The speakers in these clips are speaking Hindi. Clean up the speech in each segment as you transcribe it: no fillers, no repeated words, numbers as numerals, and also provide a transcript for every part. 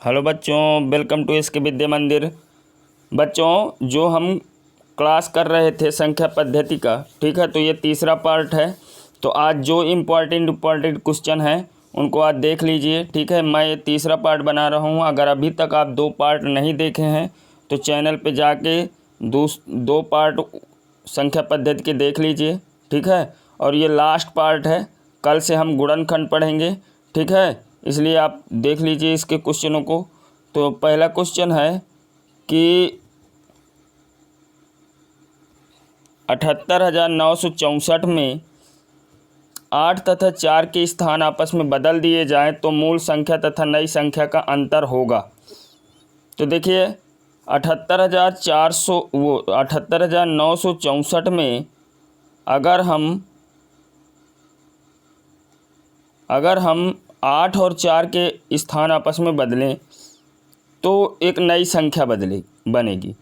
हेलो बच्चों, वेलकम टू इसके विद्या मंदिर। बच्चों, जो हम क्लास कर रहे थे संख्या पद्धति का, ठीक है, तो ये तीसरा पार्ट है। तो आज जो इम्पॉर्टेंट क्वेश्चन हैं उनको आज देख लीजिए, ठीक है। मैं ये तीसरा पार्ट बना रहा हूँ। अगर अभी तक आप 2 पार्ट नहीं देखे हैं तो चैनल पे जाके दो पार्ट संख्या पद्धति के देख लीजिए, ठीक है। और ये लास्ट पार्ट है, कल से हम गुणनखंड पढ़ेंगे, ठीक है। इसलिए आप देख लीजिए इसके क्वेश्चनों को। तो पहला क्वेश्चन है कि 78,964 में 8 तथा 4 के स्थान आपस में बदल दिए जाएं तो मूल संख्या तथा नई संख्या का अंतर होगा। तो देखिए 78,964 में अगर हम 8 और 4 के स्थान आपस में बदलें तो एक नई संख्या बनेगी।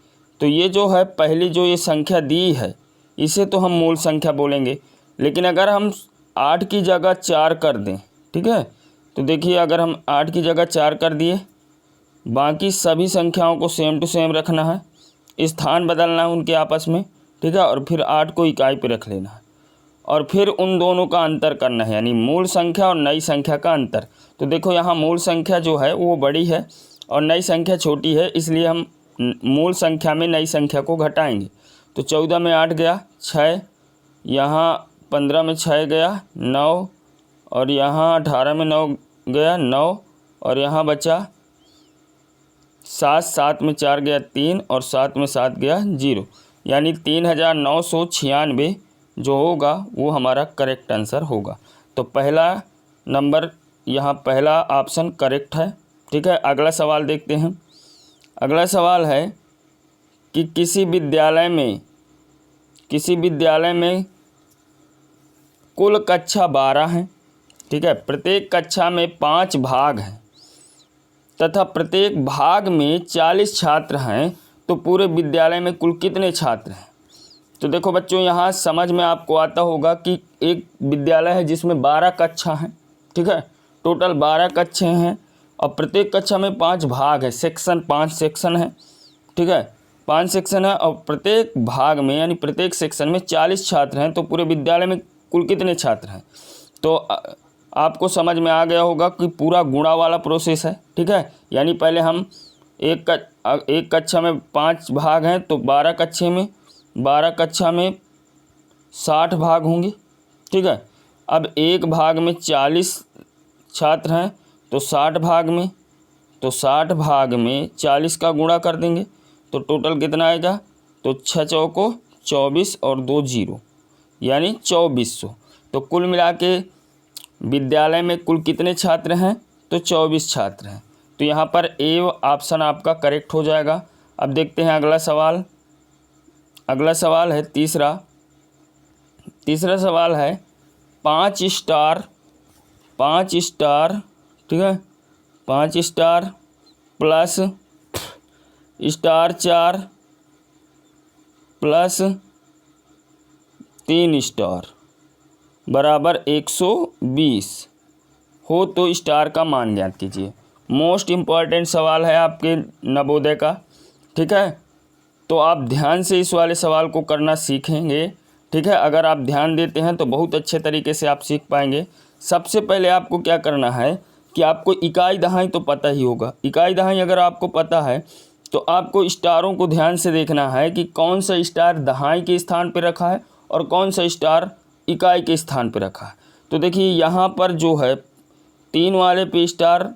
तो ये जो है पहली जो ये संख्या दी है इसे तो हम मूल संख्या बोलेंगे। लेकिन अगर हम 8 की जगह 4 कर दें, ठीक है, तो देखिए अगर हम 8 की जगह 4 कर दिए, बाकी सभी संख्याओं को सेम टू सेम रखना है, स्थान बदलना है उनके आपस में, ठीक है, और फिर 8 को इकाई पे रख लेना है और फिर उन दोनों का अंतर करना है, यानी मूल संख्या और नई संख्या का अंतर। तो देखो यहाँ मूल संख्या जो है वो बड़ी है और नई संख्या छोटी है, इसलिए हम मूल संख्या में नई संख्या को घटाएंगे। तो 14 में 8 गया 6, यहाँ 15 में 6 गया 9, और यहाँ 18 में 9 गया 9, और यहाँ बचा 7, 7 में 4 गया 3, और 7 में 7 गया 0, यानी 3,996 जो होगा वो हमारा करेक्ट आंसर होगा। तो पहला नंबर यहाँ पहला ऑप्शन करेक्ट है, ठीक है। अगला सवाल देखते हैं। अगला सवाल है कि किसी विद्यालय में कुल कक्षा 12 हैं, ठीक है। प्रत्येक कक्षा में 5 भाग हैं तथा प्रत्येक भाग में 40 छात्र हैं, तो पूरे विद्यालय में कुल कितने छात्र हैं? तो देखो बच्चों, यहाँ समझ में आपको आता होगा कि एक विद्यालय है जिसमें 12 कक्षा हैं, ठीक है, टोटल 12 कक्षे हैं और प्रत्येक कक्षा में 5 भाग है, सेक्शन 5 सेक्शन है, ठीक है, 5 सेक्शन है और प्रत्येक भाग में यानी प्रत्येक सेक्शन में 40 छात्र हैं, तो पूरे विद्यालय में कुल कितने छात्र हैं? तो आपको समझ में आ गया होगा कि पूरा गुणा वाला प्रोसेस है, ठीक है। यानी पहले हम एक कक्षा में 5 भाग हैं तो 12 कक्षा में 60 भाग होंगे, ठीक है। अब एक भाग में 40 छात्र हैं तो 60 भाग में 40 का गुणा कर देंगे तो टोटल कितना आएगा? तो 6 चौको 24 और 2 0, यानी 2400। तो कुल मिला के विद्यालय में कुल कितने छात्र हैं? तो 24 छात्र हैं। तो यहाँ पर ए ऑप्शन आपका करेक्ट हो जाएगा। अब देखते हैं अगला सवाल। अगला सवाल है तीसरा सवाल है 5 स्टार, ठीक है, 5 star plus star 4 plus 3 star बराबर 120 हो तो स्टार का मान ज्ञात कीजिए। मोस्ट इम्पॉर्टेंट सवाल है आपके नवोदय का, ठीक है। तो आप ध्यान से इस वाले सवाल को करना सीखेंगे, ठीक है। अगर आप ध्यान देते हैं तो बहुत अच्छे तरीके से आप सीख पाएंगे। सबसे पहले आपको क्या करना है कि आपको इकाई दहाई तो पता ही होगा। इकाई दहाई अगर आपको पता है तो आपको स्टारों को ध्यान से देखना है कि कौन सा स्टार दहाई के स्थान पर रखा है और कौन सा स्टार इकाई के स्थान पर रखा है। तो देखिए यहाँ पर जो है 3 वाले पे स्टार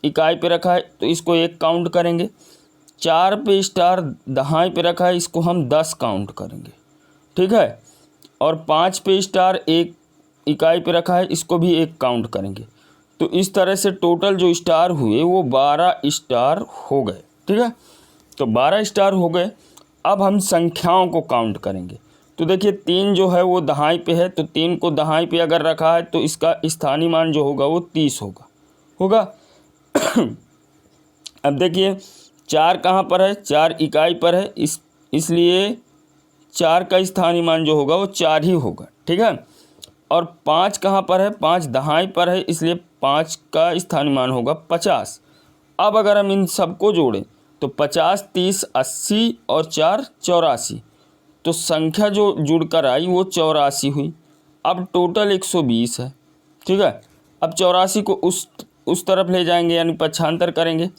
इकाई पे रखा है तो इसको 1 काउंट करेंगे। 4 पे स्टार दहाई पे रखा है, इसको हम 10 काउंट करेंगे, ठीक है। और 5 पे स्टार 1 इकाई पे रखा है, इसको भी 1 काउंट करेंगे। तो इस तरह से टोटल जो स्टार हुए वो 12 स्टार हो गए, ठीक है। तो 12 स्टार हो गए। अब हम संख्याओं को काउंट करेंगे। तो देखिए 3 जो है वो दहाई पे है, तो 3 को दहाई पे अगर रखा है तो इसका स्थानीय मान जो होगा वो 30 होगा। अब देखिए 4 कहाँ पर है? 4 इकाई पर है, इसलिए 4 का स्थानीय मान जो होगा वो 4 ही होगा, ठीक है। और 5 कहाँ पर है? 5 दहाई पर है, इसलिए 5 का स्थानीय मान होगा 50। अब अगर हम इन सबको जोड़ें तो 50, 30, 80 और 4 84, तो संख्या जो जुड़कर आई वो 84 हुई। अब टोटल 120 है, ठीक है। अब 84 को उस तरफ ले जाएंगे यानी पक्षांतर करेंगे,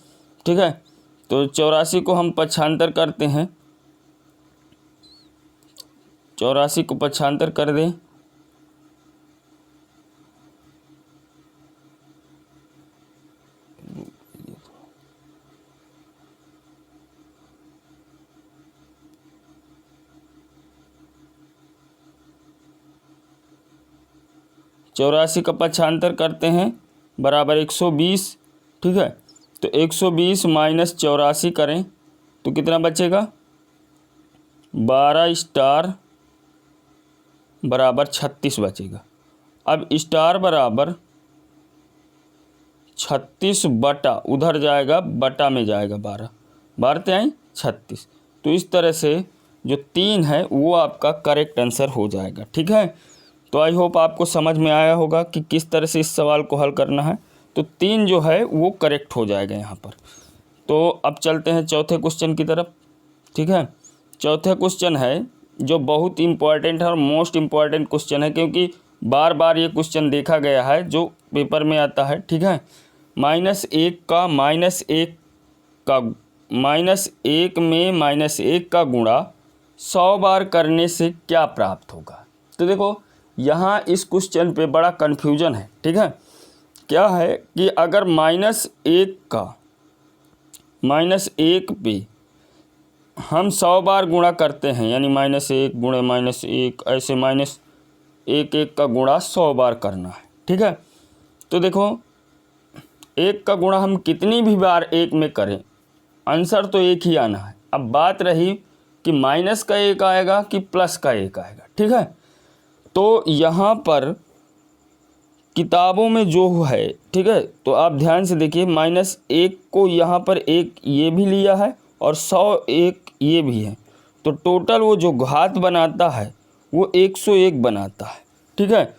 ठीक है। तो 84 को हम पक्षांतर करते हैं, 84 को पक्षांतर कर दें, चौरासी का पक्षांतर करते हैं बराबर 120, ठीक है। तो 120 माइनस 84 करें तो कितना बचेगा, 12 स्टार बराबर 36 बचेगा। अब स्टार बराबर 36 बटा, उधर जाएगा बटा में जाएगा 12, 12 आई 36। तो इस तरह से जो 3 है वो आपका करेक्ट आंसर हो जाएगा, ठीक है। तो आई होप आपको समझ में आया होगा कि किस तरह से इस सवाल को हल करना है। तो 3 जो है वो करेक्ट हो जाएगा यहाँ पर। तो अब चलते हैं चौथे क्वेश्चन की तरफ, ठीक है। चौथे क्वेश्चन है जो बहुत इम्पॉर्टेंट है और मोस्ट इम्पॉर्टेंट क्वेश्चन है, क्योंकि बार बार ये क्वेश्चन देखा गया है जो पेपर में आता है, ठीक है। -1 का -1 में -1 का गुणा 100 बार करने से क्या प्राप्त होगा। तो देखो यहाँ इस क्वेश्चन पे बड़ा कन्फ्यूजन है, ठीक है। क्या है कि अगर -1 पे हम 100 बार गुणा करते हैं, यानी -1 गुणे -1, ऐसे -1 का गुणा 100 बार करना है, ठीक है। तो देखो 1 का गुणा हम कितनी भी बार 1 में करें आंसर तो एक ही आना है। अब बात रही कि माइनस का 1 आएगा कि प्लस का 1 आएगा, ठीक है। तो यहाँ पर किताबों में जो है, ठीक है, तो आप ध्यान से देखिए, -1 को यहाँ पर 1 ये भी लिया है और 101 ये भी है, तो टोटल वो जो घात बनाता है वो 101 बनाता है, ठीक है।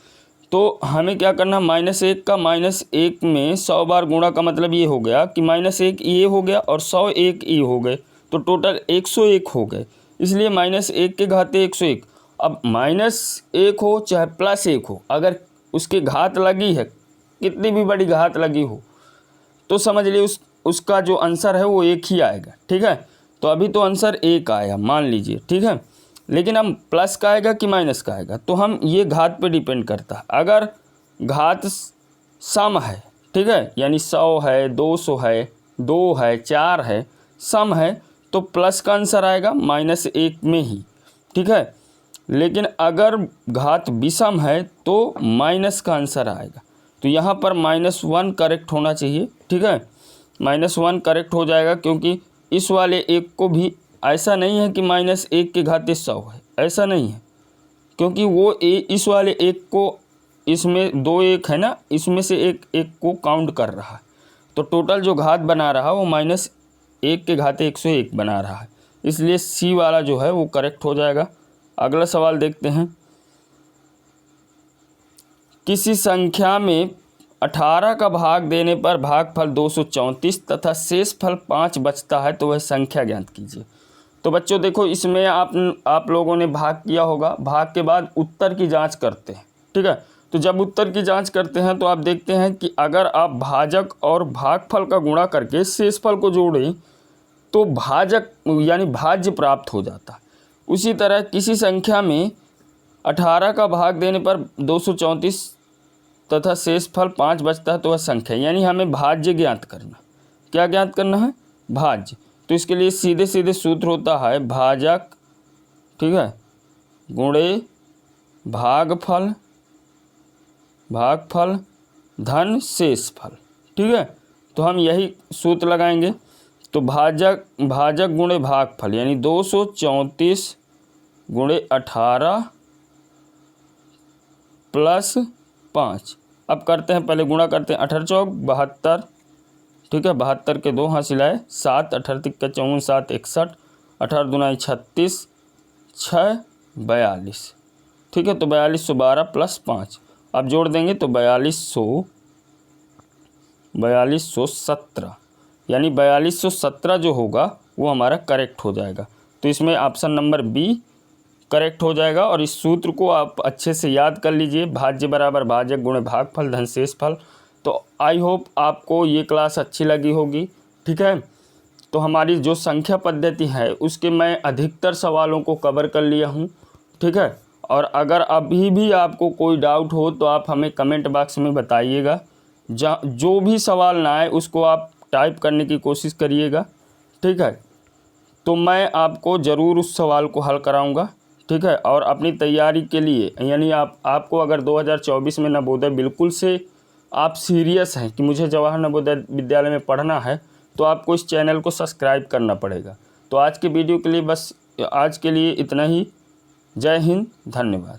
तो हमें क्या करना, -1 का -1 में 100 बार गुणा का मतलब ये हो गया कि -1 ये हो गया और 101 ये हो गए, तो टोटल 101 हो गए। इसलिए -1 के घाते 101। अब -1 हो चाहे +1 हो, अगर उसके घात लगी है, कितनी भी बड़ी घात लगी हो, तो समझ लिए उसका जो आंसर है वो 1 ही आएगा, ठीक है। तो अभी तो आंसर 1 आया मान लीजिए, ठीक है। लेकिन हम प्लस का आएगा कि माइनस का आएगा, तो हम ये घात पे डिपेंड करता है। अगर घात सम है, ठीक है, यानी 100 है, 200 है, 2 है, 4 है, सम है, तो प्लस का आंसर आएगा -1 में ही, ठीक है। लेकिन अगर घात विषम है तो माइनस का आंसर आएगा। तो यहाँ पर -1 करेक्ट होना चाहिए, ठीक है। -1 करेक्ट हो जाएगा, क्योंकि इस वाले 1 को भी ऐसा नहीं है कि -1 के घाते 100 है, ऐसा नहीं है, क्योंकि वो इस वाले 1 को, इसमें 2 1 है ना, इसमें से एक को काउंट कर रहा है, तो टोटल जो घात बना रहा है वो -1 के घाते 101 बना रहा है। इसलिए सी वाला जो है वो करेक्ट हो जाएगा। अगला सवाल देखते हैं। किसी संख्या में 18 का भाग देने पर भागफल 234 तथा शेष फल 5 बचता है, तो वह संख्या ज्ञात कीजिए। तो बच्चों देखो, इसमें आप लोगों ने भाग किया होगा, भाग के बाद उत्तर की जांच करते हैं, ठीक है। तो जब उत्तर की जांच करते हैं तो आप देखते हैं कि अगर आप भाजक और भागफल का गुणा करके शेषफल को जोड़ें तो भाजक यानी भाज्य प्राप्त हो जाता है। उसी तरह किसी संख्या में 18 का भाग देने पर 234 तथा शेषफल 5 बचता है, तो वह संख्या, यानी हमें भाज्य ज्ञात करना। क्या ज्ञात करना है? भाज्य। तो इसके लिए सीधे सीधे सूत्र होता है भाजक, ठीक है, गुणे भागफल धन शेषफल, ठीक है। तो हम यही सूत्र लगाएंगे। तो भाजक गुणे भागफल यानी 234 गुणे 18 प्लस 5। अब करते हैं, पहले गुणा करते हैं। 18 चौक 72, ठीक है, 72 के 2 हासिलाए 7, 18 तिक्का 54, 7 61, 18 दूना 36, 6 42, ठीक है। तो 4212 प्लस 5 अब जोड़ देंगे तो 4217, यानी 4217 जो होगा वो हमारा करेक्ट हो जाएगा। तो इसमें ऑप्शन नंबर बी करेक्ट हो जाएगा। और इस सूत्र को आप अच्छे से याद कर लीजिए, भाज्य बराबर भाजक गुणे भागफल धन शेष फल। तो आई होप आपको ये क्लास अच्छी लगी होगी। ठीक है, तो हमारी जो संख्या पद्धति है उसके मैं अधिकतर सवालों को कवर कर लिया हूँ। ठीक है, और अगर अभी भी आपको कोई डाउट हो तो आप हमें कमेंट बॉक्स में बताइएगा। जो भी सवाल ना आए उसको आप टाइप करने की कोशिश करिएगा। ठीक है, तो मैं आपको ज़रूर उस सवाल को हल कराऊंगा। ठीक है, और अपनी तैयारी के लिए यानी आपको अगर 2024 में नवोदय बिल्कुल से आप सीरियस हैं कि मुझे जवाहर नवोदय विद्यालय में पढ़ना है, तो आपको इस चैनल को सब्सक्राइब करना पड़ेगा। तो आज के वीडियो के लिए बस आज के लिए इतना ही। जय हिंद, धन्यवाद।